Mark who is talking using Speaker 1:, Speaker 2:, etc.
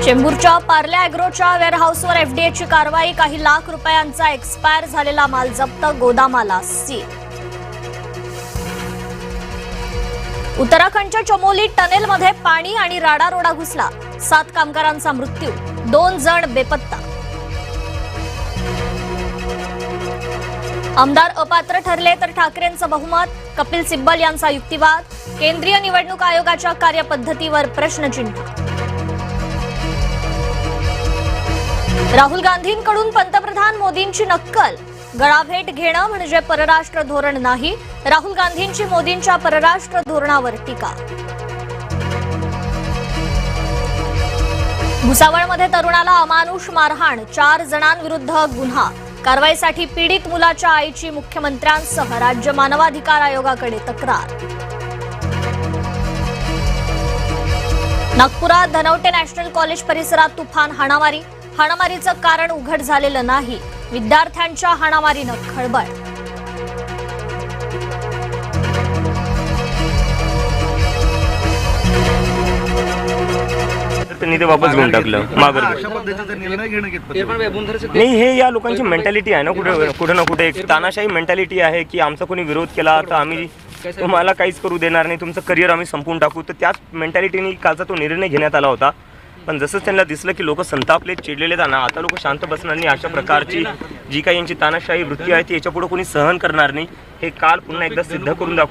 Speaker 1: चेंबूरच्या पार्ल्या ॲग्रोच्या वेअरहाऊसवर एफडीएची कारवाई. काही लाख रुपयांचा एक्सपायर झालेला माल जप्त, गोदामाला सील. उत्तराखंडच्या चमोली टनेलमध्ये पाणी आणि राडारोडा घुसला. 7 कामगारांचा मृत्यू, 2 जण बेपत्ता. आमदार अपात्र ठरले तर ठाकरेंचं बहुमत, कपिल सिब्बल यांचा युक्तिवाद. केंद्रीय निवडणूक आयोगाच्या कार्यपद्धतीवर प्रश्नचिन्ह. राहुल गांधींकडून पंतप्रधान मोदींची नक्कल. गळाभेट घेणं म्हणजे परराष्ट्र धोरण नाही. राहुल गांधींची मोदींच्या परराष्ट्र धोरणावर टीका. भुसावळमध्ये तरुणाला अमानुष मारहाण, 4 जणांविरुद्ध गुन्हा. कारवाईसाठी पीडित मुलाच्या आईची मुख्यमंत्र्यांसह राज्य मानवाधिकार आयोगाकडे तक्रार. नागपुरात धनवटे नॅशनल कॉलेज परिसरात तुफान हाणामारी. हाणामारीचं कारण उघड झालेलं नाही. विद्यार्थ्यांच्या हाणामारीनं खळबळ.
Speaker 2: त्यांनी ते वापस घेऊन टाकलं, माघार नाही. हे या लोकांची मेंटॅलिटी आहे ना, कुठे ना कुठे एक तानाशाही मेंटॅलिटी आहे की आमचा कोणी विरोध केला तर आम्ही तुम्हाला काहीच करू देणार नाही, तुमचं करिअर आम्ही संपवून टाकू. तर त्याच मेंटॅलिटीने कालचा तो निर्णय घेण्यात आला होता. पण जसं त्यांना दिसलं की लोक संतापले, चिडलेले जाणार, आता लोक शांत बसणार नाही. अशा प्रकारची जी काही यांची तानाशाही वृत्ती आहे ती याच्यापुढे कोणी सहन करणार नाही. हे काल पुन्हा एकदा सिद्ध करून दाखवलं.